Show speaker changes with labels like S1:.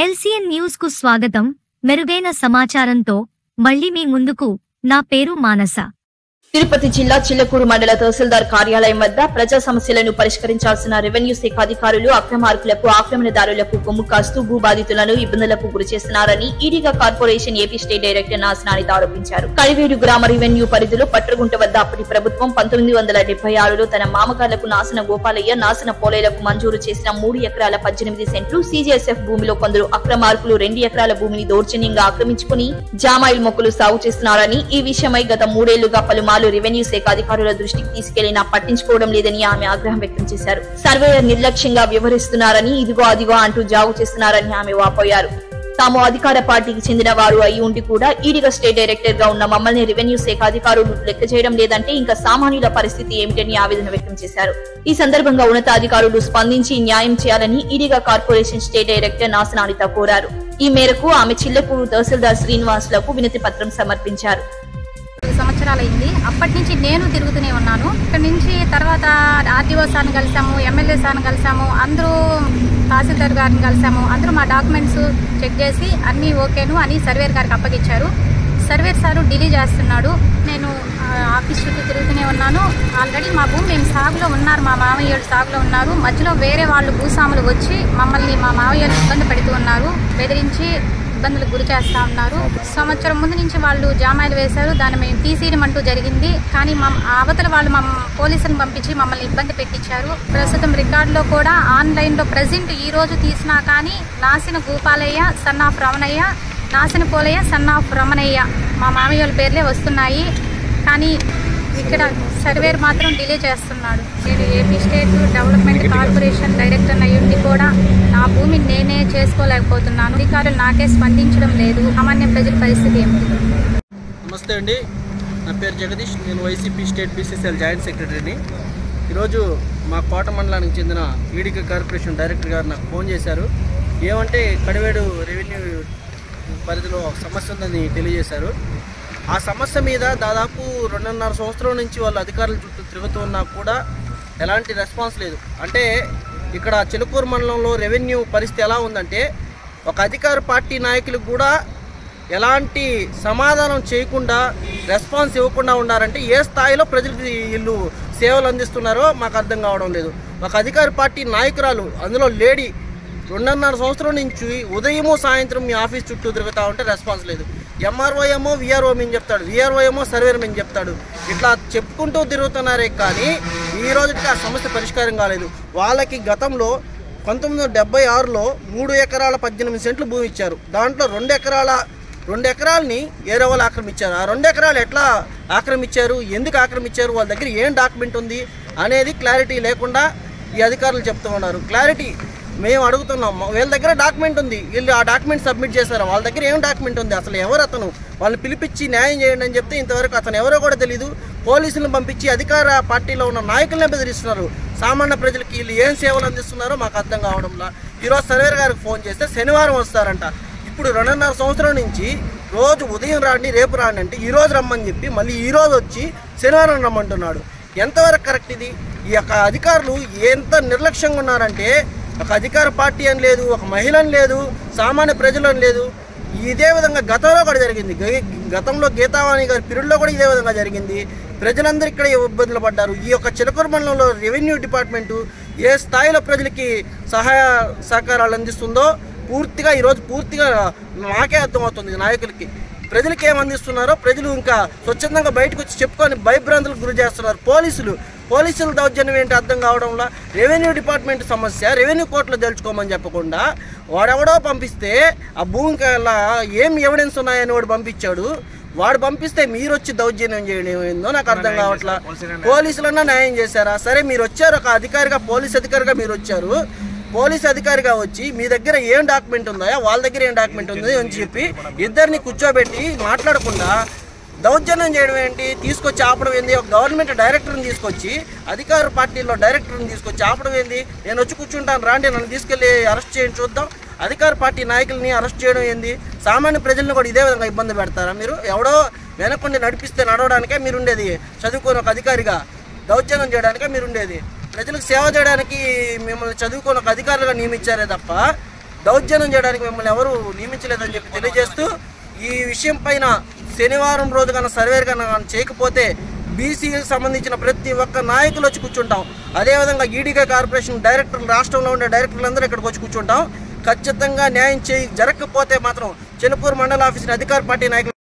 S1: LCN news కు స్వాగతం. మెరుగైన సమాచారంతో మళ్ళీ మీ ముందుకు. నా పేరు మానస.
S2: తిరుపతి జిల్లా చిల్లకూరు మండల తహసీల్దార్ కార్యాలయం వద్ద ప్రజా సమస్యలను పరిష్కరించాల్సిన రెవెన్యూ శాఖ అధికారులు అక్రమార్కులకు ఆక్రమణదారులకు కొమ్ము కాస్తూ భూ బాధితులను ఇబ్బందులకు గురిచేస్తున్నారని ఈడీగా కార్పొరేషన్ ఏపీ స్టేట్ డైరెక్టర్ నాసినానిత ఆరోపించారు. కలివేడు గ్రామ రెవెన్యూ పరిధిలో పట్రగుంట వద్ద అప్పటి ప్రభుత్వం 1976లో తన మామగార్లకు నాసిన గోపాలయ్య, నాసిన పోలేలకు మంజూరు చేసిన 3 ఎకరాల 18 సెంట్లు CGSF భూమిలో కొందరు అక్రమార్కులు 2 ఎకరాల భూమిని దౌర్జన్యంగా ఆక్రమించుకుని జామాయిల్ మొక్కలు సాగు చేస్తున్నారని, ఈ విషయమై గత 3 ఏళ్లుగా పలుమార్లు రెవెన్యూ శాఖ అధికారుల దృష్టికి తీసుకెళ్లినా పట్టించుకోవడం లేదని ఆమె ఆగ్రహం వ్యక్తం చేశారు. సర్వేయర్ నిర్లక్ష్యంగా వ్యవహరిస్తున్నారని, ఇదిగో అదిగో అంటూ జాగు చేస్తున్నారని ఆమె వాపోయారు. తాము అధికార పార్టీకి చెందిన వారు అయి ఉండి కూడా ఈడీగా స్టేట్ డైరెక్టర్ గా ఉన్న మమ్మల్ని రెవెన్యూ శాఖ అధికారులు లెక్క చేయడం లేదంటే ఇంకా సామాన్యుల పరిస్థితి ఏమిటని ఆవేదన వ్యక్తం చేశారు. ఈ సందర్భంగా ఉన్నతాధికారులు స్పందించి న్యాయం చేయాలని ఈడీగా కార్పొరేషన్ స్టేట్ డైరెక్టర్ నాసినానిత కోరారు. ఈ మేరకు ఆమె చిల్లకూరు తహసీల్దార్ శ్రీనివాసులకు వినతి పత్రం సమర్పించారు.
S3: సంవత్సరాలైంది. అప్పటి నుంచి నేను తిరుగుతూనే ఉన్నాను. ఇక్కడ నుంచి తర్వాత ఆర్డీఓ సార్ని కలిసాము, ఎమ్మెల్యే సార్ని కలిసాము, అందరూ తహసీల్దార్ గారిని కలిసాము. అందరూ మా డాక్యుమెంట్స్ చెక్ చేసి అన్నీ ఓకేను అని సర్వేర్ గారికి అప్పగించారు. సర్వేర్ సారు డిలీ చేస్తున్నాడు. నేను ఆఫీస్ చుట్టూ తిరుగుతూనే ఉన్నాను. ఆల్రెడీ మా భూమి మేము సాగులో ఉన్నారు, మా మామయ్యలు సాగులో ఉన్నారు. మధ్యలో వేరే వాళ్ళు భూస్వాములు వచ్చి మమ్మల్ని మా మామయ్యలు ఇబ్బంది పెడుతూ ఉన్నారు, బెదిరించి ఇబ్బందులకు గురి చేస్తూ ఉన్నారు. సంవత్సరం ముందు నుంచి వాళ్ళు జామాయిలు వేశారు. దాన్ని మేము తీసేయమంటూ జరిగింది. కానీ అవతల వాళ్ళు పోలీసులను పంపించి మమ్మల్ని ఇబ్బంది పెట్టించారు. ప్రస్తుతం రికార్డులో కూడా ఆన్లైన్లో ప్రజెంట్ ఈ రోజు తీసినా కానీ Nasina Gopalayya son of Ramanayya, Nasina Polayya son of Ramanayya మా మామయ్యల పేర్లే వస్తున్నాయి. కానీ ఇక్కడ సర్వేర్ మాత్రం డిలే చేస్తున్నాడు. నేను AP state development corporation director అయ్యుండి కూడా నా భూమిని నేనే చేసుకోలేకపోతున్నాను. అధికారులు నాకే స్పందించడం లేదు. సామాన్య ప్రజల పరిస్థితి ఏమిటి?
S4: నమస్తే అండి, నా పేరు జగదీష్. నేను వైసీపీ స్టేట్ BCCL జాయింట్ సెక్రటరీని. ఈరోజు మా కోట మండలానికి చెందిన ఈడీగా కార్పొరేషన్ డైరెక్టర్ గారు నాకు ఫోన్ చేశారు. ఏమంటే కడివేడు రెవెన్యూ పరిధిలో సమస్య ఉందని తెలియజేశారు. ఆ సమస్య మీద దాదాపు 2.5 సంవత్సరం నుంచి వాళ్ళు అధికారుల చుట్టూ తిరుగుతున్నా కూడా ఎలాంటి రెస్పాన్స్ లేదు. అంటే ఇక్కడ చిలుకూరు మండలంలో రెవెన్యూ పరిస్థితి ఎలా ఉందంటే, ఒక అధికార పార్టీ నాయకులకు కూడా ఎలాంటి సమాధానం చేయకుండా రెస్పాన్స్ ఇవ్వకుండా ఉన్నారంటే ఏ స్థాయిలో ప్రజలకు వీళ్ళు సేవలు అందిస్తున్నారో మాకు అర్థం కావడం లేదు. ఒక అధికార పార్టీ నాయకురాలు, అందులో లేడీ, 2.5 సంవత్సరం నుంచి ఉదయము సాయంత్రం మీ ఆఫీస్ చుట్టూ తిరుగుతూ ఉంటే రెస్పాన్స్ లేదు. MRO ఏమో VRO మేము చెప్తాడు, VRO ఏమో సర్వేర్ మేము చెప్తాడు. ఇట్లా చెప్పుకుంటూ తిరుగుతున్నారే కానీ ఈ రోజుకి ఆ సమస్య పరిష్కారం కాలేదు. వాళ్ళకి గతంలో 1976లో 3 ఎకరాల 18 సెంట్లు భూమి ఇచ్చారు. దాంట్లో 2 ఎకరాలని ఏరే వాళ్ళు ఆక్రమించారు. ఆ 2 ఎకరాలు ఎట్లా ఆక్రమించారు, ఎందుకు ఆక్రమించారు, వాళ్ళ దగ్గర ఏం డాక్యుమెంట్ ఉంది అనేది క్లారిటీ లేకుండా ఈ అధికారులు చెప్తూ ఉన్నారు. క్లారిటీ మేము అడుగుతున్నాం, వీళ్ళ దగ్గర డాక్యుమెంట్ ఉంది, వీళ్ళు ఆ డాక్యుమెంట్ సబ్మిట్ చేశారు, వాళ్ళ దగ్గర ఏం డాక్యుమెంట్ ఉంది, అసలు ఎవరు అతను, వాళ్ళని పిలిపించి న్యాయం చేయండి అని చెప్తే ఇంతవరకు అతను ఎవరో కూడా తెలియదు. పోలీసులను పంపించి అధికార పార్టీలో ఉన్న నాయకులనే బెదిరిస్తున్నారు. సామాన్య ప్రజలకి వీళ్ళు ఏం సేవలు అందిస్తున్నారో మాకు అర్థం కావడంలా. ఈరోజు సర్వేర్ గారికి ఫోన్ చేస్తే శనివారం వస్తారంట. ఇప్పుడు 2.5 సంవత్సరం నుంచి రోజు ఉదయం రాండి, రేపు రాండి అంటే ఈరోజు రమ్మని చెప్పి మళ్ళీ ఈరోజు వచ్చి శనివారం రమ్మంటున్నాడు. ఎంతవరకు కరెక్ట్ ఇది? ఈ యొక్క అధికారులు ఎంత నిర్లక్ష్యంగా ఉన్నారంటే, ఒక అధికార పార్టీ అని లేదు, ఒక మహిళని లేదు, సామాన్య ప్రజలని లేదు. ఇదే విధంగా గతంలో కూడా జరిగింది. గతంలో గీతావాణి గారి పీరియడ్లో కూడా ఇదే విధంగా జరిగింది. ప్రజలందరూ ఇక్కడ ఇబ్బందులు పడ్డారు. ఈ యొక్క చిలకూరు మండలంలో రెవెన్యూ డిపార్ట్మెంటు ఏ స్థాయిలో ప్రజలకి సహాయ సహకారాలు అందిస్తుందో పూర్తిగా ఈరోజు మాకే అర్థమవుతుంది. నాయకులకి ప్రజలకి ఏం అందిస్తున్నారో ప్రజలు ఇంకా స్వచ్ఛందంగా బయటకు వచ్చి చెప్పుకొని భయభ్రాంతులకు గురి చేస్తున్నారు. పోలీసుల దౌర్జన్యం ఏంటి అర్థం కావడంలో. రెవెన్యూ డిపార్ట్మెంట్ సమస్య రెవెన్యూ కోర్టులో తెలుసుకోమని చెప్పకుండా వాడెవడో పంపిస్తే ఆ భూమికి ఏం ఎవిడెన్స్ ఉన్నాయని వాడు పంపించాడు. వాడు పంపిస్తే మీరు వచ్చి దౌర్జన్యం చేయడం ఏందో నాకు అర్థం కావట్లా. పోలీసులన్నా న్యాయం చేశారా? సరే, మీరు వచ్చారు, ఒక అధికారిగా, పోలీస్ అధికారిగా మీరు వచ్చారు. పోలీస్ అధికారిగా వచ్చి మీ దగ్గర ఏం డాక్యుమెంట్ ఉందా, వాళ్ళ దగ్గర ఏం డాక్యుమెంట్ ఉంది అని చెప్పి ఇద్దరిని కూర్చోబెట్టి మాట్లాడకుండా దౌర్జన్యం చేయడం ఏంటి? తీసుకొచ్చి ఆపడం ఏంది? ఒక గవర్నమెంట్ డైరెక్టర్ని తీసుకొచ్చి, అధికార పార్టీలో డైరెక్టర్ని తీసుకొచ్చి ఆపడం ఏంది? నేను వచ్చి కూర్చుంటాను, రాండి, నన్ను తీసుకెళ్ళి అరెస్ట్ చేయండి చూద్దాం. అధికార పార్టీ నాయకుల్ని అరెస్ట్ చేయడం ఏంది? సామాన్య ప్రజలను కూడా ఇదే విధంగా ఇబ్బంది పెడతారా మీరు? ఎవడో వెనక్కుండి నడిపిస్తే నడవడానికే మీరుండేది? చదువుకొని ఒక అధికారిగా దౌర్జన్యం చేయడానికే మీరుండేది? ప్రజలకు సేవ చేయడానికి మిమ్మల్ని చదువుకొని ఒక అధికారులుగా నియమించారే తప్ప దౌర్జన్యం చేయడానికి మిమ్మల్ని ఎవరు నియమించలేదని చెప్పి తెలియజేస్తూ ఈ విషయం పైన శనివారం రోజు కన్నా సర్వే కన్నా చేయకపోతే బీసీకి సంబంధించిన ప్రతి ఒక్క నాయకులు వచ్చి కూర్చుంటాం. అదేవిధంగా ఈడీకే కార్పొరేషన్ డైరెక్టర్లు, రాష్ట్రంలో ఉండే డైరెక్టర్లందరూ ఇక్కడికి వచ్చి కూర్చుంటాం. ఖచ్చితంగా న్యాయం జరగకపోతే మాత్రం చిలుకూరు మండల ఆఫీసుని అధికార పార్టీ నాయకులు